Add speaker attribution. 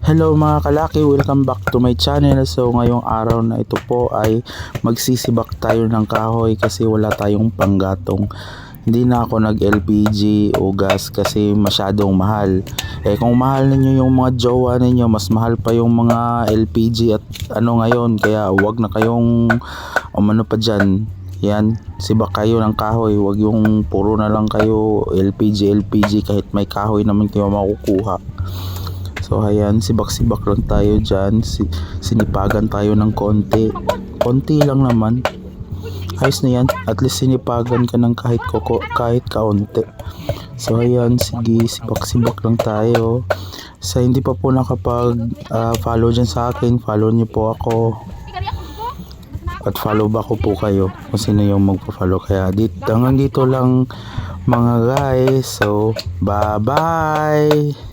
Speaker 1: Hello mga kalaki, welcome back to my channel. So ngayong araw na ito po ay magsisibak tayo ng kahoy kasi wala tayong panggatong. Hindi na ako nag LPG o gas kasi masyadong mahal. Kung mahal ninyo yung mga jowa ninyo, mas mahal pa yung mga LPG at ano ngayon. Kaya wag na kayong umano pa dyan. Yan, sibak kayo ng kahoy. Wag yung puro na lang kayo LPG kahit may kahoy naman kayo makukuha. So ayan, sibak-sibak lang tayo dyan. Sinipagan tayo ng konti. Konti lang naman. Ayos na yan. At least sinipagan ka ng kahit kaunti. So ayan, sige, sibak-sibak lang tayo. Sa hindi pa po nakapag follow dyan sa akin, follow niyo po ako. At follow back ko po kayo kung sino yung magpa-follow. Kaya hanggang dito lang mga guys. So bye bye.